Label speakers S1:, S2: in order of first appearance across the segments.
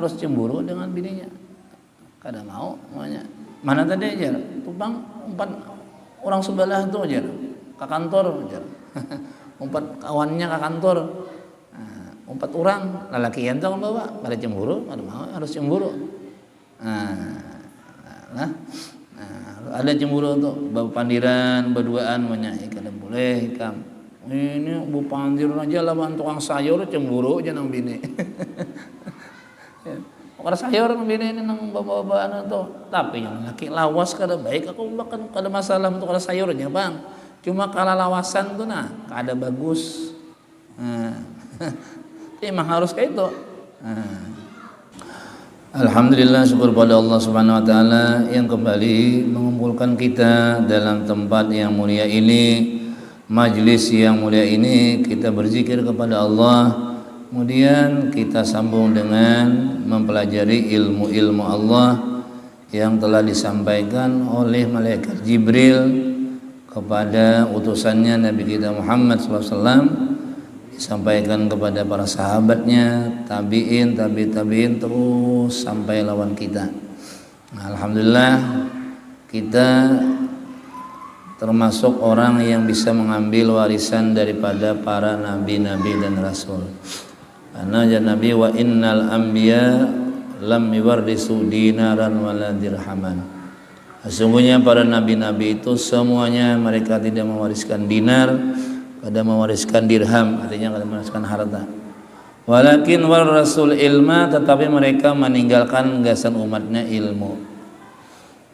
S1: harus cemburu dengan bininya. Kada mau namanya. Mana tadi aja, tupang umpat orang sebelah tuh aja, ke kantor aja. Umpat kawannya ke kantor. Umpat orang lalakian tuh bawa pada cemburu, kada mau harus cemburu. Ada cemburu tuh, pandiran berduaan menyai kada boleh kam. Ini bu pandir aja lawan tukang sayur cemburu aja nang bini. Orang sayur nang bini ini nang bawa-bawaan tuh. Tapi yang laki lawas kada baik, aku bahkan kada masalah untuk kada sayurnya bang. Cuma kalau lawasan tuh nah kada bagus. Emang harus kayak itu. Alhamdulillah, syukur pada Allah Subhanahu wa taala yang kembali mengumpulkan kita dalam tempat yang mulia ini, majlis yang mulia ini. Kita berzikir kepada Allah, kemudian kita sambung dengan mempelajari ilmu-ilmu Allah yang telah disampaikan oleh malaikat Jibril kepada utusannya Nabi kita Muhammad SAW, disampaikan kepada para sahabatnya, tabi'in, tabi'in terus sampai lawan kita. Alhamdulillah, kita termasuk orang yang bisa mengambil warisan daripada para nabi-nabi dan rasul. Karena ya Nabi wa innal anbiya lam yuwarrisu dinaran wala dirhaman. Sesungguhnya para nabi-nabi itu semuanya mereka tidak mewariskan dinar, pada mewariskan dirham, artinya kada mewariskan harta. Walakin warasul ilma, tetapi mereka meninggalkan gasan umatnya ilmu.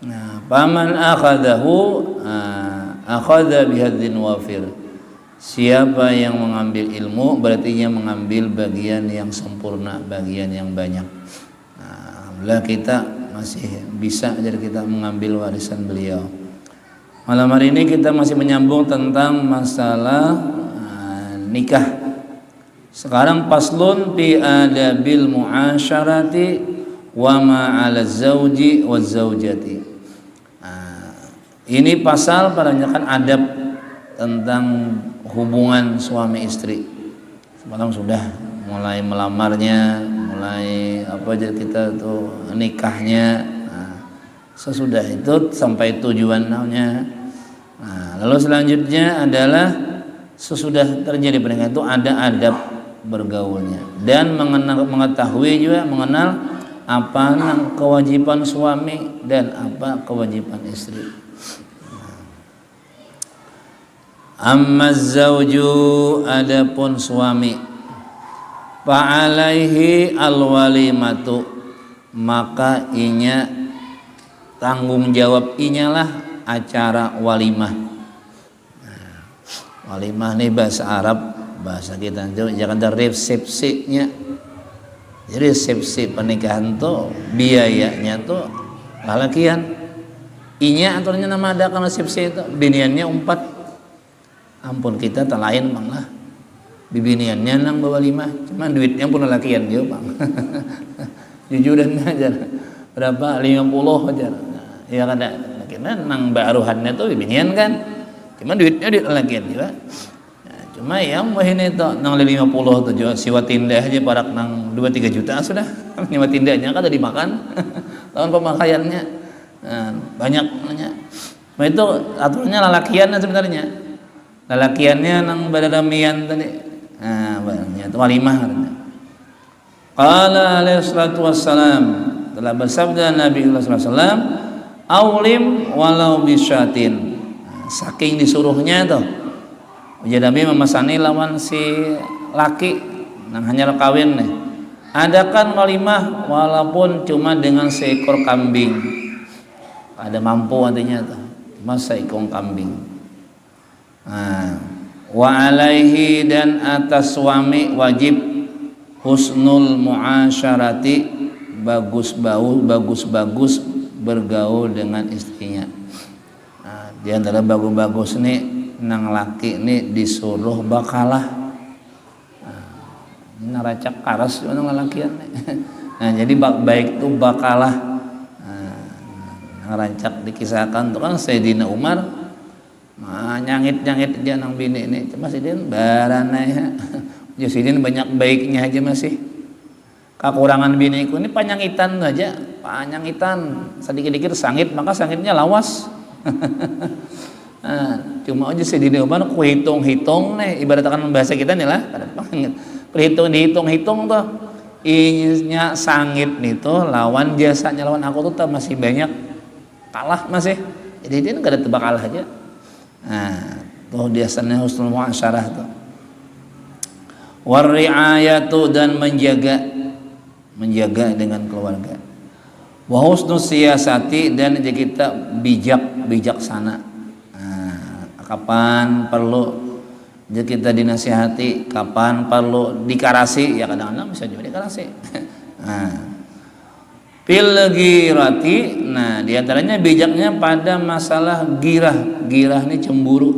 S1: Nah, paman akhadahu akhadha bihadzin wafir. Siapa yang mengambil ilmu berarti dia mengambil bagian yang sempurna, bagian yang banyak. Nah, alhamdulillah kita masih bisa jadi kita mengambil warisan beliau. Malam hari ini kita masih menyambung tentang masalah nikah. Sekarang paslun fi adabil muasyarati wa ma 'ala zauji wa zaujati. Ini pasal menanyakan adab tentang hubungan suami istri. Semalam sudah mulai melamarnya, mulai apa aja kita tuh nikahnya. Sesudah itu sampai tujuan namanya. Lalu selanjutnya adalah sesudah terjadi pernikahan itu ada adab bergaulnya dan mengetahui juga mengenal apa kewajiban suami dan apa kewajiban istri. Amma zauju, adapun suami, fa'alaihi alwalimatu, maka inya tanggung jawab inyalah acara walimah. Walimah ini bahasa Arab, bahasa kita itu jangan ada resepsinya. Jadi resepsi pernikahan tuh biayanya tuh lalakian. Inya aturnya nama ada kan resepsi itu, biniannya 4. Ampun kita tak lain bang lah. Bibiniannya nang bawa 5, cuman duitnya pun lalakian dia bang. Jujuran aja. Berapa? 50 aja. Ya kada. Karena nang baruhannya tuh bibinian kan. Cuma duitnya duit lalakian juga. Cuma yang ini tuh nang 50 tuh juga siwa tindah aja parak nang 2-3 juta sudah. Nyewa tindahnya kan tadi makan. Tahun pemakaiannya banyak nanya. Nah itu aturannya lalakian sebenarnya. Lalakiannya nang badadamian tadi. Nah, banyak itu walimah katanya. Qala alaihi salatu wassalam, telah bersabda Nabi sallallahu alaihi wasallam, aulim walau bisyatin. Saking disuruhnya tuh ujar Nabi memasani lawan si laki nang hanya kawin nih, adakan walimah walaupun cuma dengan seekor kambing. Ada mampu artinya tuh cuma seekor kambing. Wa alaihi, dan atas suami wajib husnul muasyarati, bagus bergaul dengan istrinya. Di antara bagus-bagus nih nang laki nih disuruh bakalah. Naracak karas nang lalakian nih. Nah, jadi baik tuh bakalah. Ngerancak dikisahkan tuh kan Sayyidina Umar nyangit-nyangit dia nang bini ini. Cuma Sidin barana ya. Sidin banyak baiknya aja masih. Kekurangan biniku ini panyangitan aja, panyangitan sedikit-dikit sangit, maka sangitnya lawas. Nah, cuma aja sih di mana ku hitung-hitung nih, ibaratkan bahasa kita nih lah, hitung-hitung tuh, inya sangit nih tuh lawan jasanya lawan aku tuh masih banyak, kalah masih, jadi dia nggak ada tebak kalah aja. Nah, tuh biasanya husnul muasyarah tuh. Warri'ayatu dan menjaga dengan keluarga. Wa husnus siyasati dan kita bijaksana. Nah, kapan perlu kita dinasihati, kapan perlu dikarasi, ya kadang-kadang bisa juga dikarasi. Nah, fil girati, nah diantaranya bijaknya pada masalah girah ini cemburu.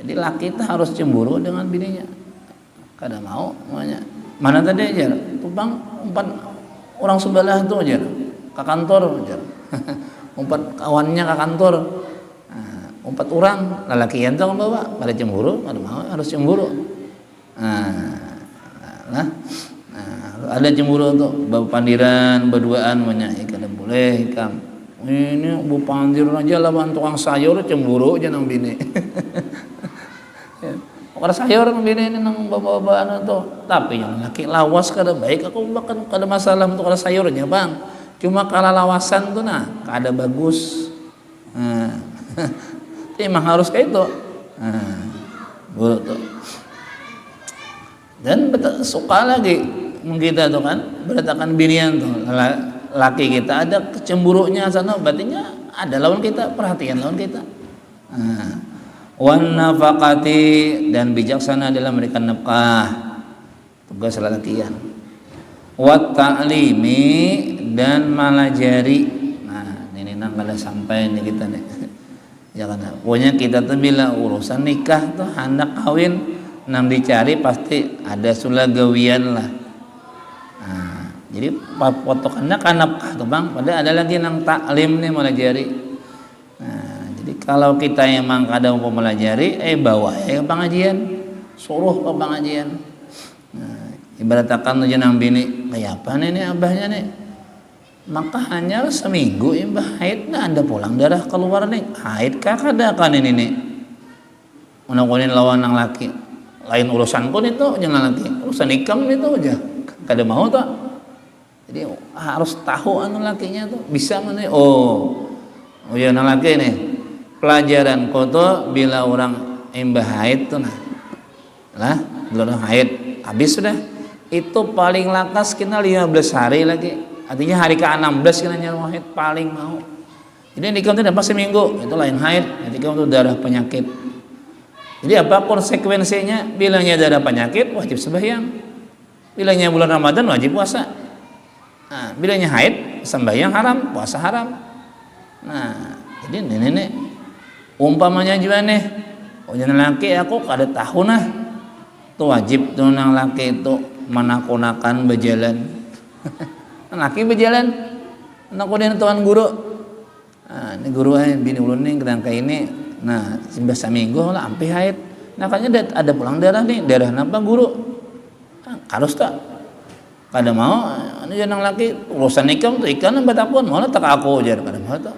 S1: Jadi laki itu harus cemburu dengan bininya. Kada mau namanya. Mana tadi aja, tuh bang, umpat orang sebelah tuh aja, ke kantor aja, umpat kawannya ke kantor, nah, umpat orang, lelaki yang tuh bawa, pada cemburu, kada mau harus cemburu. Nah, ada cemburu tuh, bawa pandiran, berduaan banyak, kada boleh ikam. Ini bu pandir aja lawan tukang sayur cemburu aja nang bini. Kada sayur bini ini nang bawa-bawaan tuh, tapi yang laki lawas kada baik, aku bahkan kada masalah untuk kada sayurnya bang, cuma kalau lawasan tuh nah kada bagus. Emang harus kayak itu. Tuh. Dan suka lagi kita tuh kan beratakan binian tuh laki kita ada kecemburunya sana, batinnya ada lawan kita, perhatian lawan kita. Wan nafaqati dan bijaksana dalam memberikan nafkah, tugas latihan. Wat ta'limi dan malajari. Nah, ini nang kada sampai nih kita nih. Ya kan. Pokoknya kita tuh bila urusan nikah tuh hendak kawin nang dicari pasti ada sulagawian lah. Nah, jadi potokannya kan nafkah tuh Bang, padahal ada lagi nang taklim nih malajari. Jadi kalau kita emang kadang mau melajari, bawa ke pengajian, suruh ke pengajian. Nah, ibaratkan aja nang bini, kayak apa nih abahnya nih? Maka hanya seminggu imbah haid, nah anda pulang darah keluar nih, haid kah kada kan ini nih? Unakunin lawan nang laki, lain urusan pun itu jangan laki, urusan ikam itu aja, kada mau tak? Jadi harus tahu anu lakinya tuh, bisa mana? Oh ya nang laki nih. Pelajaran koto bila orang imbah haid tuh nah belum haid habis sudah itu paling lakas kena 15 hari lagi, artinya hari ke-16 kena nyawa haid paling mau. Jadi nikah itu dapat seminggu itu lain haid, nikah itu darah penyakit. Jadi apa konsekuensinya? Bilangnya darah penyakit wajib sembahyang, bilangnya bulan Ramadan wajib puasa. Nah, bilangnya haid sembahyang haram, puasa haram. Nah, jadi nenek umpamanya juga nih, jangan laki aku kada tahu nah, tuh wajib tuh nang laki itu menakunakan berjalan, laki berjalan, nakunin tuan guru, ini guru bini ulun nih kerangka ini, nah 11 minggu lah ampe haid, nah katanya ada pulang darah nih, darah napa guru, harus tak, kada mau, ini jangan laki urusan nikah tuh ikan nambah takun, malah tak aku aja kada mau tak.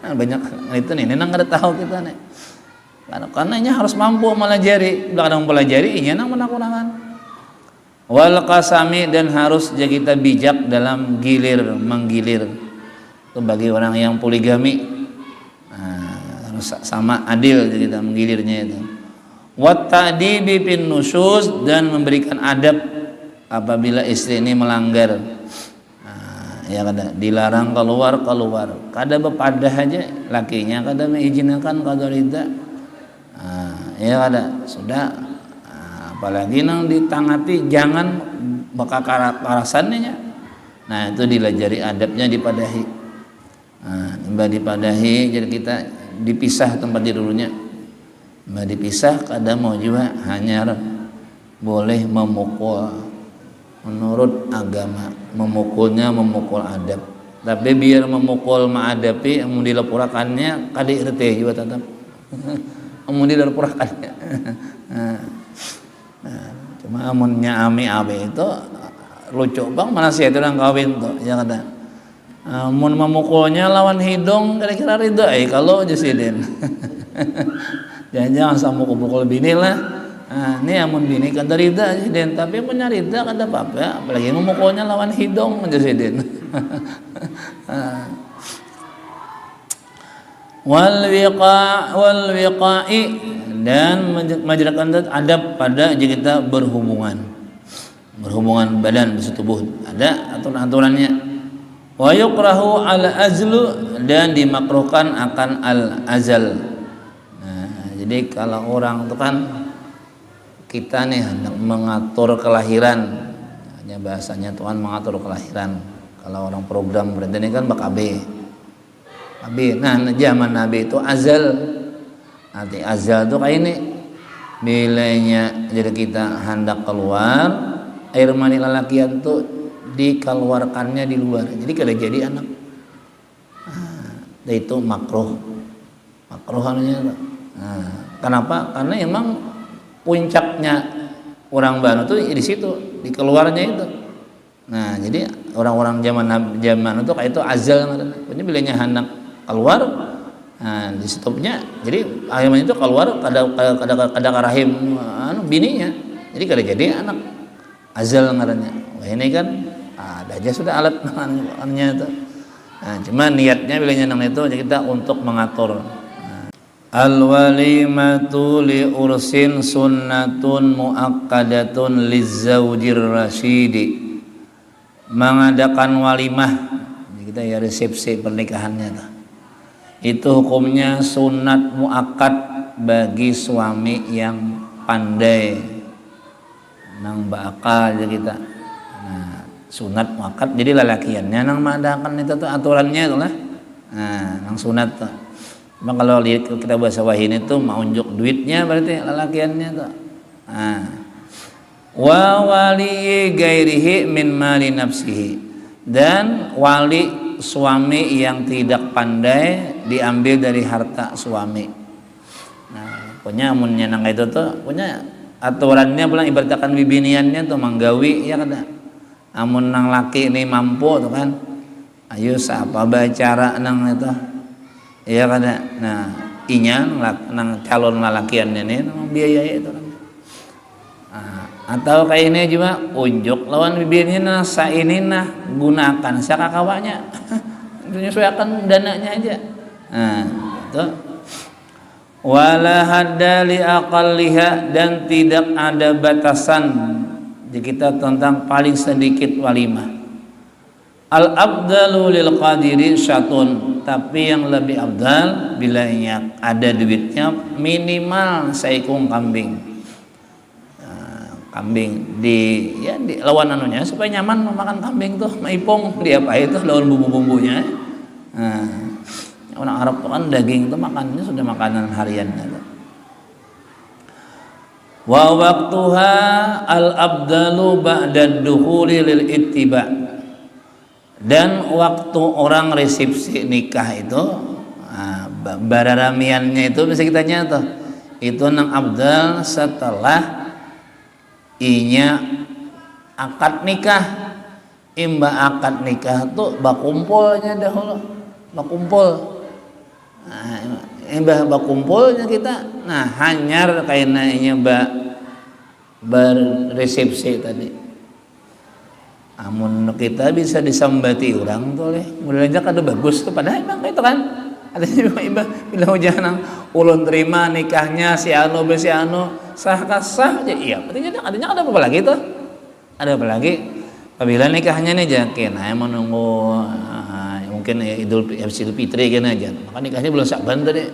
S1: Banyak itu nih, nang kada tahu kita nih. Karena harus mampu melajari, kadang mempelajari inya nang menakunakan. Wal qasami dan harus kita bijak dalam menggilir. Itu bagi orang yang poligami. Nah, harus sama adil kita menggilirnya itu. Wat ta'dibi bin nusyuz dan memberikan adab apabila istri ini melanggar. Ya kada dilarang keluar kada bepadah aja lakinya kada mengizinkan kada rida, ya kada sudah, apalagi nang ditangati jangan baka karasannya. Nah itu dilajari adabnya dipadahi, mbak dipadahi, jadi kita dipisah tempat tidurnya, mbak dipisah kada mau juga hanya boleh memukul. Menurut agama memukulnya memukul adab, tapi biar memukul ma'adapi amun dilepurakannya kada irteh juga tetap amun dilepurakannya. Cuma amunnya ami abe itu lucu bang, mana sih itu orang kawin tuh ya kata mun memukulnya lawan hidung kira-kira ridho kalau Jusiden. Jangan sama mukul bini lah. Ini amun bini kata ridha Jusiden, tapi punya ridha kata papa apalagi memukulnya lawan hidung Jusiden. wal wiqa'i dan menjalankan adab pada jika kita berhubungan badan bersetubuh, ada aturan-aturannya. Wa yukrahu al azlu dan dimakruhkan akan al azal. Nah, jadi kalau orang itu kan kita nih hendak mengatur kelahiran, hanya bahasanya Tuhan mengatur kelahiran. Kalau orang program berarti ini kan BKB. Nah zaman Nabi itu azal. Nanti azal itu kayak ini. Bilanya jadi kita hendak keluar, air mani lalakian itu dikeluarkannya di luar. Jadi kada jadi anak. Itu makruh anunya. Kenapa? Karena emang puncaknya orang Banu itu di situ, di keluarnya itu. Nah, jadi orang-orang zaman itu kayak itu azal, punya bilanya hendak keluar, nah di stopnya, jadi akhirnya itu keluar kada rahim bininya, jadi kada jadi anak azal ngarannya. Wah ini kan ada aja sudah alat namanya itu. Nah, cuma niatnya bilanya nang itu kita untuk mengatur. Al-walimatu li ursin sunnatun muakkadatun lizaujir rasyidi. Mengadakan walimah, kita ya resepsi pernikahannya tuh. Itu hukumnya sunat muakkad bagi suami yang pandai nang bakal ya kita. Nah, sunat muakkad jadi lalakiannya nang mengadakan itu tuh aturannya itu lah. Nah, nang sunat tuh. Cuma kalau kita bahasa wahin itu mau unjuk duitnya berarti lalakiannya tuh. Nah, wa wali gairihi min mali nafsihi, dan wali suami yang tidak pandai diambil dari harta suami. Nah, punya amunnya nang itu tuh punya aturannya pulang ibaratkan bibiniannya tuh manggawi ya kada. Amun nang laki ini mampu tuh kan. Ayo siapa bacara nang itu. Iya kada. Nah, inya nang calon lalakiannya nih nang biaya itu kan. Atau kayak ini juga unjuk lawan bibirnya nah ini nah gunakan sakakawanya. Menyesuaikan dananya aja. Nah, itu wala hadda li aqalliha, dan tidak ada batasan di kita tentang paling sedikit walimah. Al abdalu lil qadiri syatun, tapi yang lebih abdal bila ada duitnya minimal seekor kambing. Kambing di lawan anunya supaya nyaman makan kambing tuh maipong dia apa itu lawan bumbu-bumbunya. Nah, orang Arab tuh kan daging itu makannya sudah makanan hariannya. Wa waqtuha al abdalu ba'da dukhuli lil ittiba, dan waktu orang resepsi nikah itu bararamiannya itu bisa kita nyata itu nang abdal setelah inya akad nikah. Imba akad nikah tuh bakumpulnya dahulu, bakumpul. Nah, imba bakumpulnya kita. Nah, hanyar kayaknya inya berresepsi tadi. Amun kita bisa disambati orang tuh leh, mulanya kada bagus tuh padahal emang itu kan. Ada juga imba bilang jangan ulun terima nikahnya si anu be si anu sah kasah aja. Iya, berarti adanya ada apa lagi tuh? Ada apa lagi? Apabila nikahnya nih jakin, emang menunggu mungkin Idul Fitri kan aja. Maka nikahnya bulan Syaban tadi.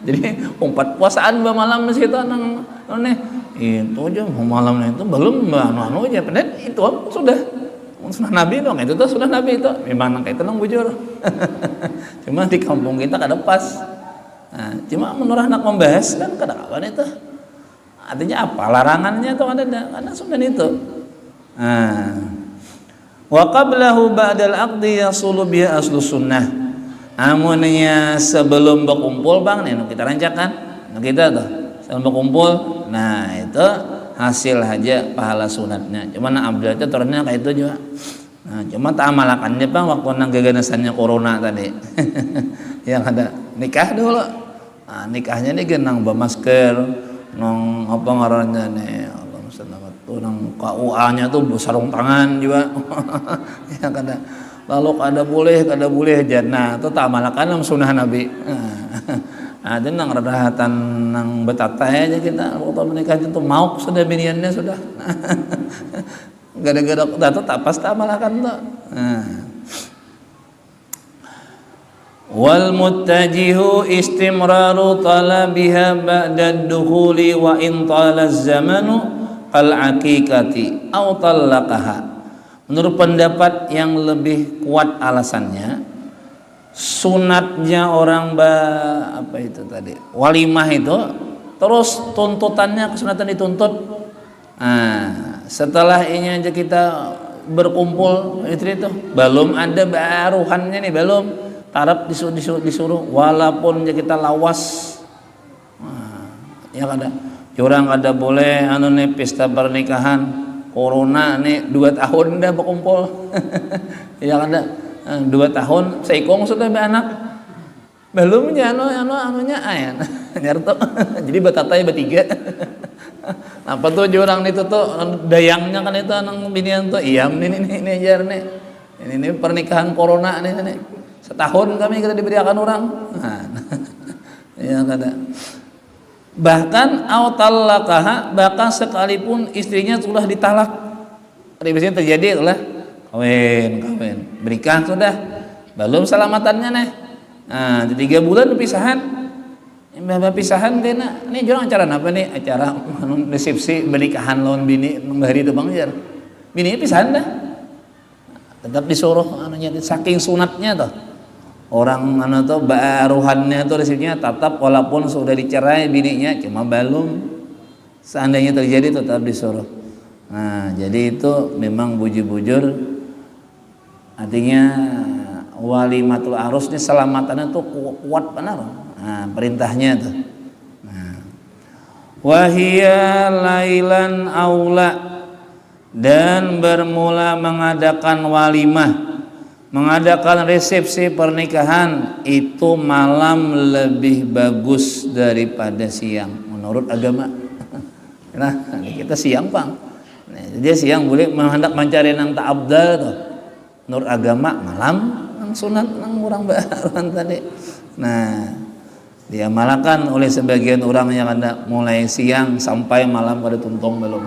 S1: Jadi umpat puasaan malam masih itu nang nih itu aja malamnya itu belum anu aja. Padahal itu sudah Nabi dong, itu tuh sudah Nabi itu. Memang kayak itu nang bujur. Cuma di kampung kita kada pas. Nah, cuma menurut anak membahas kan kada kawan itu. Artinya apa? Larangannya itu ada karena sudah itu. Nah, wa qablahu ba'dal aqdi yasulu biha aslu sunnah. Amunnya sebelum berkumpul bang nih kita rancakkan. Nah, kita tuh sebelum berkumpul. Nah, itu hasil aja pahala sunatnya. Cuma abdul itu turunnya kayak itu juga. Nah, cuma tak amalakannya bang waktu nang gagasannya corona tadi. Yang ada nikah dulu. Nah, nikahnya nih genang bermasker, nong apa ngarannya nih, Allah musta'an tuh nang KUA-nya tuh sarung tangan juga. Yang ada lalu kada boleh jannah itu tak amalakan nang sunnah Nabi. Nah, itu nang radahatan nang betata aja kita waktu menikah itu mau sudah biniannya sudah. Gara-gara data tak pas tak amalakan tuh. Wal muttajihu istimraru talabiha ba'da ad-dukhuli wa in tala az-zamanu al aqiqati aw talaqaha. Menurut pendapat yang lebih kuat alasannya, sunatnya orang apa itu tadi walimah itu terus tuntutannya kesunatan dituntut. Nah, setelah ini aja kita berkumpul itu belum ada baruhannya nih, belum tarap disuruh walaupun kita lawas. Nah, ya kada curang kada boleh anu nih pesta pernikahan corona nih 2 tahun dah berkumpul. Ya kada 2 tahun seikong sudah beranak belum ya anunya ayan nyarto. Jadi batatai bertiga. Apa tuh jurang itu tuh dayangnya kan itu nang binian tuh iam ini ajar nih ini pernikahan corona nih setahun kami kita diberikan orang. Nah, ya kada bahkan autallaqaha bahkan sekalipun istrinya sudah ditalak biasanya terjadi lah kawin berikan sudah belum selamatannya nih. Nah 3 bulan pisahan pisahan kena ini jurang acara apa nih acara resepsi pernikahan lawan bini hari itu bang jar bini pisahan dah tetap disuruh anunya saking sunatnya tuh orang anu tuh baruhannya tuh resepsinya tetap walaupun sudah dicerai bininya cuma belum seandainya terjadi tetap disuruh. Nah jadi itu memang bujur-bujur artinya walimatul arus ini selamatannya tuh kuat benar. Nah, perintahnya tuh. Nah. Wahia lailan aula dan bermula mengadakan walimah, mengadakan resepsi pernikahan itu malam lebih bagus daripada siang menurut agama. Nah, kita siang bang. Nah, dia siang boleh hendak mencari nang tak abdal tuh. Menurut agama malam nang sunat nang orang baruan tadi. Nah, diamalkan oleh sebagian orang yang ada mulai siang sampai malam pada tuntung belum.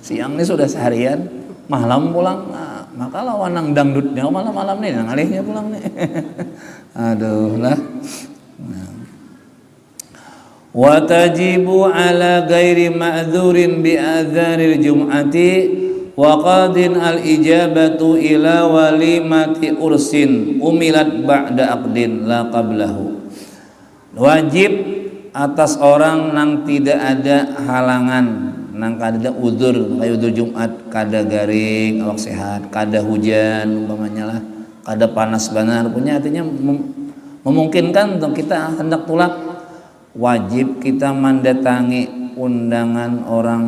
S1: Siang ini sudah seharian, malam pulang. Nah, maka lawan nang dangdutnya malam-malam nih, nang alihnya pulang nih. Aduh lah. Nah. Wa tajibu ala ghairi ma'dzurin bi adzanil jum'ati wa qadin al ijabatu ila walimati ursin umilat ba'da aqdin la qablahu. Wajib atas orang nang tidak ada halangan, nang kada udzur, kayak udzur Jumat, kada garing, awak sehat, kada hujan umpamanya lah, kada panas benar, punya artinya memungkinkan untuk kita hendak tulak, wajib kita mendatangi undangan orang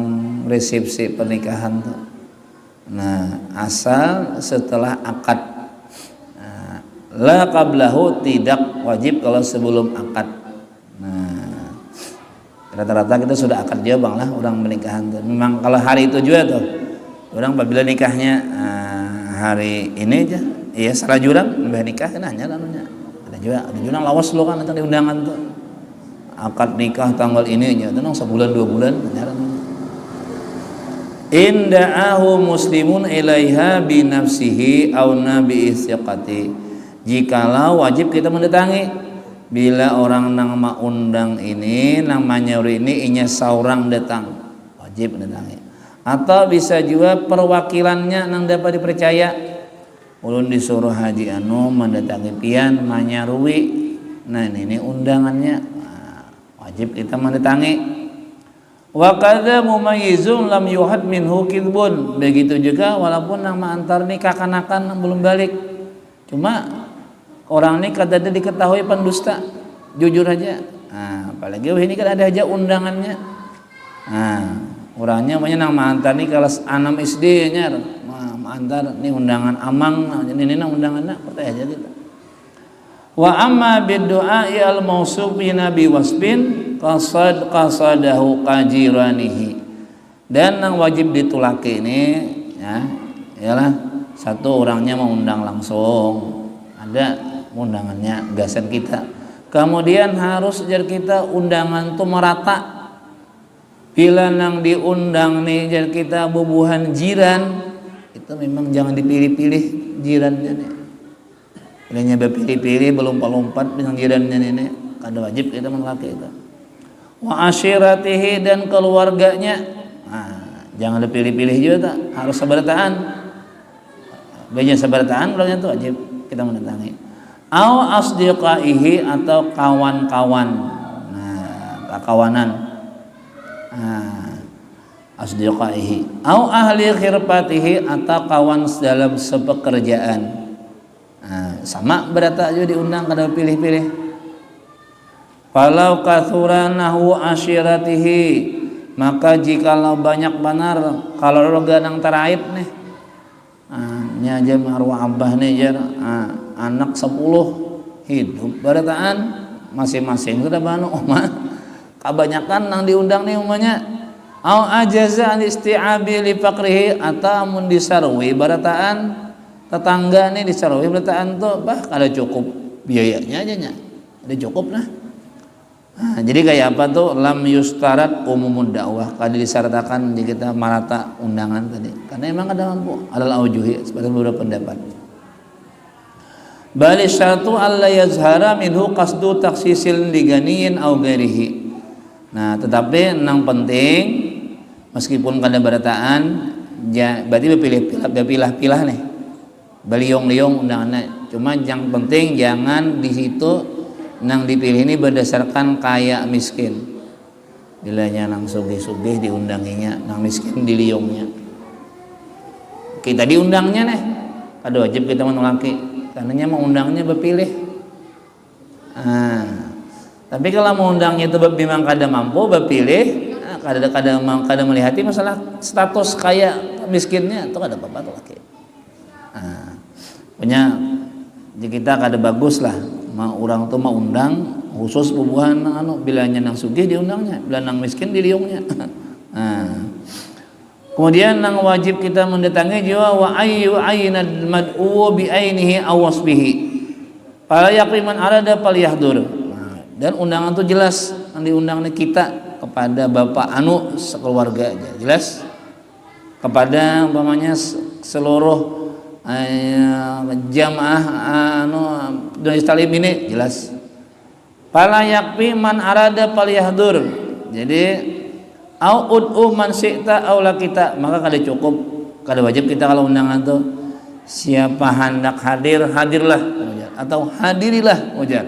S1: resepsi pernikahan tuh. Nah, asal setelah akad. Nah, la qablahu tidak wajib kalau sebelum akad. Nah, rata-rata kita sudah akad dia bang lah orang pernikahan tuh. Memang kalau hari itu juga tuh orang apabila nikahnya hari ini aja iya salah jurang lebih nikah nanya namanya ada jurang lawas lo kan nanti undangan tuh akad nikah tanggal ini aja tenang sebulan 2 bulan inda'ahu muslimun ilaiha bi nafsihi aw nabi istiqati jikalau wajib kita mendatangi bila orang nang undang ini nang manyuri ini inya seorang datang wajib mendatangi atau bisa juga perwakilannya nang dapat dipercaya ulun disuruh haji anu mendatangi pian manyarui nah ini undangannya nah, wajib kita mendatangi wa kadza mumayyizun lam yuhad minhu kidbun begitu juga walaupun nang antar nikah kanakan belum balik cuma orang ini kada diketahui pendusta jujur aja nah, apalagi ini kan ada aja undangannya nah Orangnya banyak nang mantan nih kelas 6 SD nya antar nih undangan amang ini undangan pertanyaan aja gitu. Wa amma bid-du'a al mausuf bi nabi wasbin qasadahu qajiranihi. Dan yang wajib ditulaki ini ya ialah satu, orangnya mau undang langsung, ada undangannya gasan kita. Kemudian harus jar kita undangan tuh merata. Bila nang diundang nih jar kita bubuhan jiran, itu memang jangan dipilih-pilih jirannya nih. Bilanya berpilih-pilih berlompat-lompat dengan jirannya nih, kada wajib kita menolak itu. Wa asyiratihi, dan keluarganya. Nah, jangan dipilih-pilih juga tak, harus sabartaan. Banyak sabartaan orangnya itu wajib kita mendatangi. Au asdiqaihi, atau kawan-kawan. Nah, kawanan. Asdiqaihi au ahli khirpatihi, atau kawan dalam sepekerjaan. Sama berata juga diundang kada pilih-pilih. Falau kathuranahu asyiratihi, maka jikalau banyak benar kalau roga nang teraib nih, nya aja marwah abah nih jar anak 10 hidup berataan masing-masing sudah banu kebanyakan nang diundang nih umumnya. Au ajaza an isti'abi li faqrihi, atau mun disarwi barataan tetangga nih disarwi barataan tuh bah kada cukup biayanya aja nya. Ada cukup nah. Jadi kayak apa tuh lam yustarat umumud dakwah, kada disyaratkan di kita marata undangan tadi. Karena emang ada mampu alal aujuhi sebagai beberapa pendapat. Bal syartu alla yazhara minhu qasdu taksisil liganiyin au ghairihi. Nah, tetapi yang penting meskipun kada berataan berarti berpilah-pilah nih. Beliong-liong undangannya. Cuma yang penting jangan di situ nang dipilih ini berdasarkan kaya miskin. Bilanya nang sugih-sugih diundanginya, nang miskin diliongnya. Kita diundangnya nih, kada wajib kita menolaki. Karena mau undangnya berpilih. Tapi kalau mau undangnya itu memang kada mampu berpilih, kada melihati masalah status kaya miskinnya, itu kada apa-apa tuh laki. Punya kita kada bagus lah, mau orang tuh mau undang khusus bubuhan bilanya nang sugih diundangnya, bila nang miskin diliungnya. Kemudian nang wajib kita mendatangi juga wa ayyu aynal mad'u bi ainihi aw wasbihi. Fala yaqiman arada falyahdur. Dan undangan itu jelas yang diundangnya kita kepada bapak anu sekeluarga aja jelas, kepada umpamanya seluruh jamaah anu dari talim ini jelas. Fala yakfi man arada falyahdur. Jadi au ud'u man syi'ta aula kita, maka kada cukup, kada wajib kita kalau undangan tuh siapa hendak hadir hadirlah atau hadirilah ujar.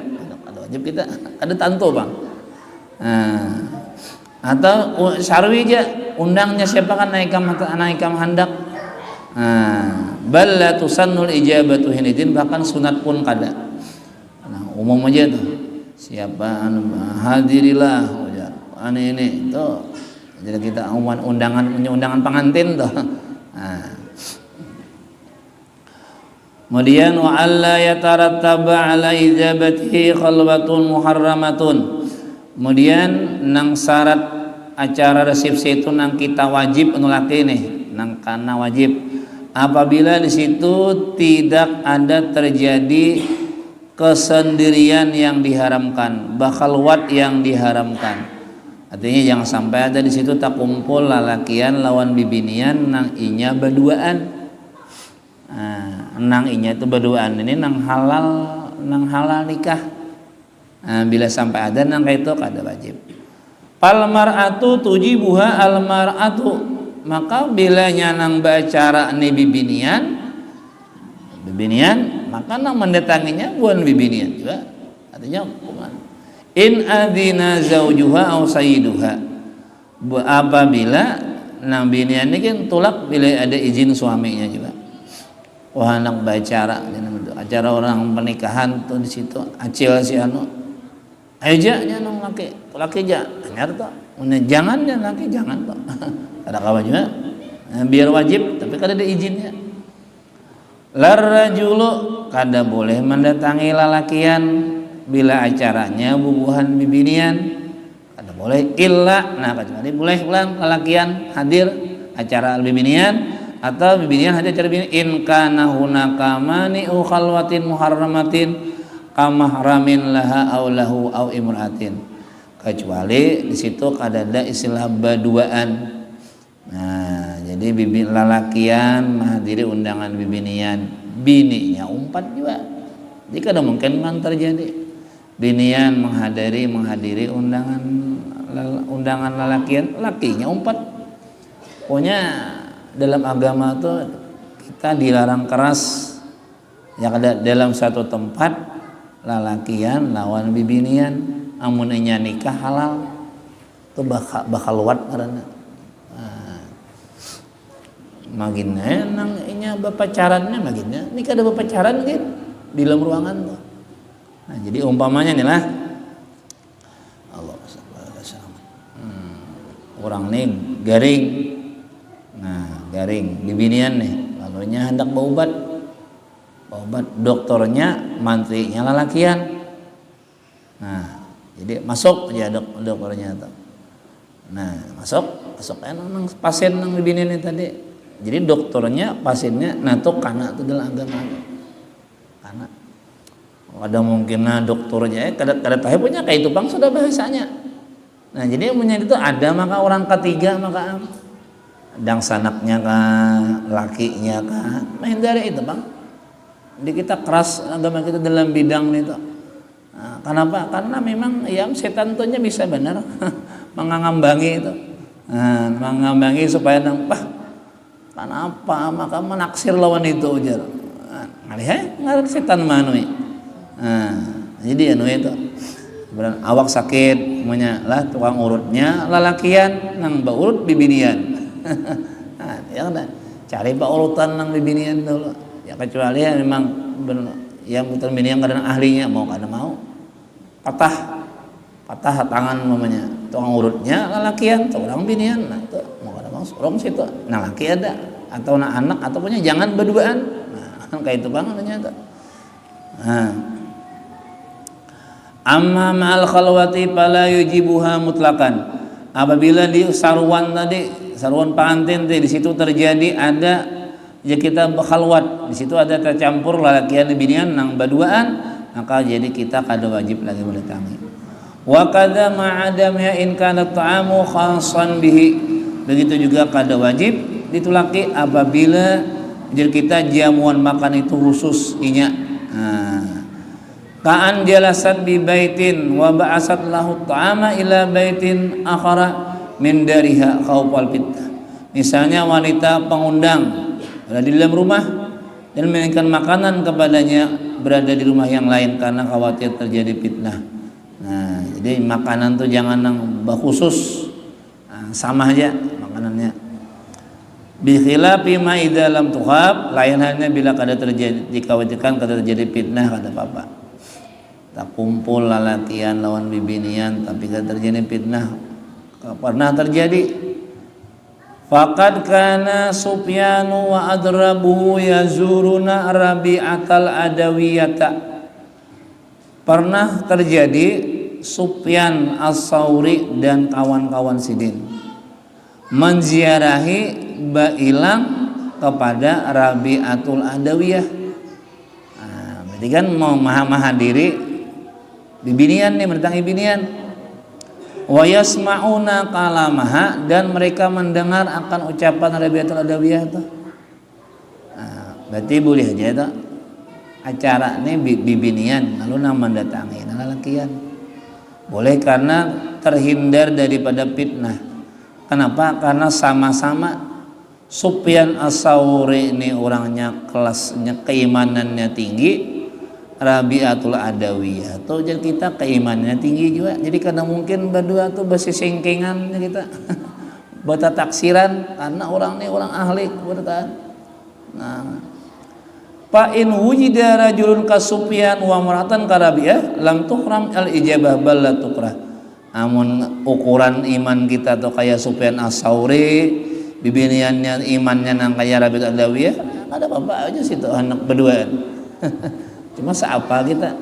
S1: Wajib kita ada tanto bang. Atau sarwi aja undangnya siapa kan naikam hendak. Bal la tusannul ijabatu hinidin, bahkan sunat pun kada. Nah, umum aja tuh siapa hadirilah ujar. Ini itu jadi kita undangan pengantin tuh. Kemudian wa alla yatarattaba ala ijabatihi khalwatun muharramatun. Kemudian nang syarat acara resepsi itu nang kita wajib nulaki nih, nang kana wajib. Apabila di situ tidak ada terjadi kesendirian yang diharamkan, bakhalwat yang diharamkan. Artinya jangan sampai ada di situ tak kumpul lalakian lawan bibinian nang inya berduaan. Nang inya itu berduaan ini nang halal nikah. Bila sampai ada nang kayak itu kada wajib. Fal mar'atu tujibuha al mar'atu, maka bilanya nang bacara ni bibinian maka nang mendatanginya bukan bibinian juga. Artinya bukan. In adzina zaujuha aw sayyiduha, apabila nang binian ini kan tulak bila ada izin suaminya juga. Wah anak bacara, acara orang pernikahan tuh di situ acil si anu, ayo aja nang laki aja, anyar tuh, jangan laki jangan tuh, kada kawa juga biar wajib tapi kada ada izinnya. Larrajulu kada boleh mendatangi lalakian bila acaranya bubuhan bibinian, kada boleh illa kecuali boleh ulang lalakian hadir acara bibinian atau bibinian hadir acara bibinian in kana hunaka mani'u khalwatin muharramatin kamahramin laha aw lahu aw imra'atin, kecuali di situ kada ada istilah baduaan. Nah, jadi bibin lalakian menghadiri undangan bibinian, bininya umpat juga. Jadi kada mungkin kan terjadi binian menghadiri undangan lalakian, lakinya umpat. Pokoknya dalam agama tuh kita dilarang keras. Yang ada dalam satu tempat lalakian lawan bibinian, amun nya nikah halal tuh bakal wat karena maginnya nang inya bapacarannya maginnya nikah ada bapacaran gitu di dalam ruangan tuh. Nah, jadi umpamanya nih lah Allah orang nih garing, nah garing bibinian nih lalunya hendak baubat dokternya mantrinya lalakian. Nah jadi masuk aja dokternya tuh. Nah masuk nang pasien nang bibinian tadi. Jadi dokternya pasiennya tuh kana tuh dalam agama kana ada mungkin dokternya kada tahu punya kayak itu bang sudah bahasanya. Nah jadi punya itu ada maka orang ketiga maka dang sanaknya kah lakinya kah menghindari itu bang. Jadi kita keras agama kita dalam bidang itu. Nah, kenapa? Karena memang ya setan tuhnya bisa benar mengambangi itu. Nah, mengambangi supaya kenapa maka menaksir lawan itu aja. Ngalih setan manui. Nah, jadi itu. Beran awak sakit punya lah tukang urutnya lalakian nang baurut bibinian. Nah, ya kan cari urutan nang bibinian dulu. Ya kecuali ya memang yang putar bibinian kadang ahlinya mau kada mau. Patah tangan mamanya tukang urutnya lalakian orang binian nah tuh mau kada mau orang situ nah laki ada atau anak atau punya jangan berduaan. Nah kayak itu banget ternyata. Nah amma ma'al khalwati fala yujibuha mutlaqan, apabila di sarwan pengantin di situ terjadi ada ya kita khalwat di situ ada tercampur lalakian binian nang berduaan maka jadi kita kada wajib lagi mendatangi. Wa kada ma'adamnya in kana ta'amu khasan bihi, begitu juga kada wajib ditulaki apabila jadi kita jamuan makan itu khusus inya. Ka'an jalasat bi baitin wa ba'asat lahu ta'ama ila baitin akhara min dariha khaufal fitnah. Misalnya wanita pengundang berada di dalam rumah dan memberikan makanan kepadanya berada di rumah yang lain karena khawatir terjadi fitnah. Nah, jadi makanan tuh jangan yang khusus. Nah, sama aja makanannya. Bi khilafi ma idza lam tuhab, lain halnya bila kada terjadi dikhawatirkan kada terjadi fitnah kada apa-apa. Tak kumpul lalakian lawan bibinian tapi kada terjadi fitnah. Pernah terjadi. Faqad kana Sufyanu wa adrabuhu yazuruna Rabi'atal Adawiyata. Pernah terjadi Sufyan As-Sauri dan kawan-kawan sidin menziarahi bailang kepada Rabi'atul Adawiyah. Nah, berarti kan mau menghadiri bibinian nih mendatangi bibinian. Wa yasma'una kalamaha dan mereka mendengar akan ucapan Rabi'atul Adawiyah itu. Nah, berarti boleh aja itu acara ini bibinian lalu nang mendatangi lalakian. Boleh karena terhindar daripada fitnah. Kenapa? Karena sama-sama Sufyan As-Sauri ini orangnya kelasnya keimanannya tinggi, Rabi'atul Adawiyah tuh jadi kita keimanannya tinggi juga. Jadi kadang mungkin berdua tuh bersisengkengan kita buat taksiran karena orang ini orang ahli bertahan. Nah, fa in wujida rajulun ka Sufyan wa mar'atan ka Rabi'ah lam tuhram al ijabah bal la tukrah. Amun ukuran iman kita tuh kayak Sufyan As-Sauri bibiniannya imannya nang kayak Rabi'atul Adawiyah, ada apa aja situ anak berduaan. Cuma seapa kita.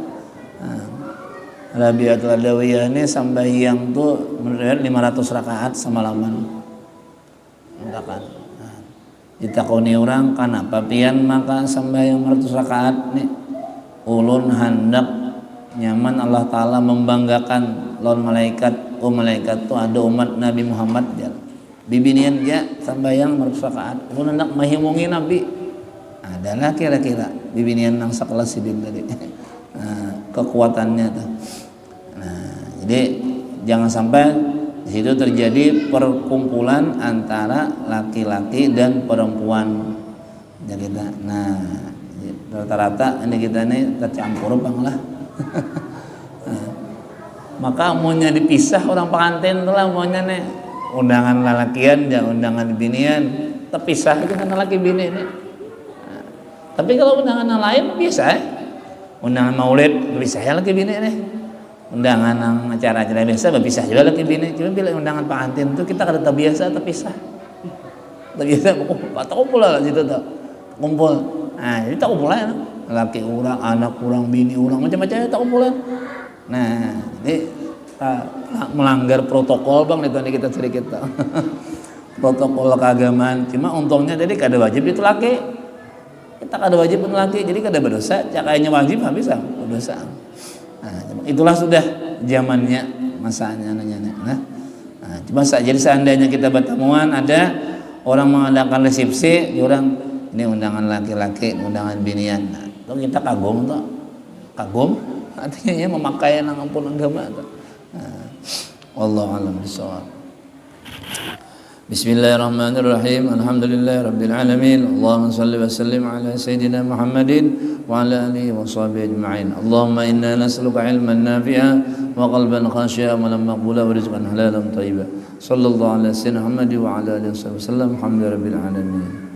S1: Rabi'atul Adawiyah ini sembahyang tuh menurut 500 rakaat semalaman. Rakaat. Ditakoni orang kenapa pian maka sembahyang 500 rakaat nih. Ulun hendak nyaman Allah Ta'ala membanggakan lawan malaikat. Oh malaikat tuh ada umat Nabi Muhammad ya. Bibinian ya sembahyang 500 rakaat. Ulun hendak mahimungi Nabi. Adalah kira-kira bibinian nang sekelas sidin tadi. Kekuatannya tuh. Nah, jadi jangan sampai di situ terjadi perkumpulan antara laki-laki dan perempuan. Ya kita. Nah, rata-rata ini kita ini tercampur bang lah. Maka maunya dipisah orang pengantin tuh lah maunya nih undangan lalakian dan undangan binian terpisah itu kan laki bini ini. Nah, tapi kalau undangan yang lain biasa undangan maulid bisa ya laki bini nih. Undangan yang acara-acara biasa bisa juga laki bini. Cuma bila undangan pengantin tuh kita kada terbiasa terpisah. Terbiasa kumpul lah situ tuh. Kumpul. Nah, jadi tak kumpulan laki orang, anak orang, bini orang macam-macam tak kumpulan. Nah, ini melanggar protokol bang itu kita sedikit tahu. Protokol keagamaan. Cuma untungnya jadi kada wajib itu laki. Kita kada wajib itu laki, jadi kada berdosa. Cakainya wajib habis berdosa. Nah, itulah sudah zamannya masanya nanya. Nah, cuma jadi seandainya kita bertemuan ada orang mengadakan resepsi, orang ini undangan laki-laki, undangan binian. Nah, itu kita kagum tuh. Kagum artinya memakai nang ampun agama tuh. Nah, wallahu a'lam bishawab. Bismillahirrahmanirrahim. Alhamdulillahirabbil alamin. Allahumma shalli wa sallim ala sayidina Muhammadin wa ala alihi wa sahbihi ajma'in. Allahumma inna nas'aluka ilman nafi'a wa qalban khashi'a wa amalan maqbula wa rizqan halalan thayyiba. Sallallahu ala sayyidina Muhammad wa ala alihi wasallam. Alhamdulillahirabbil alamin.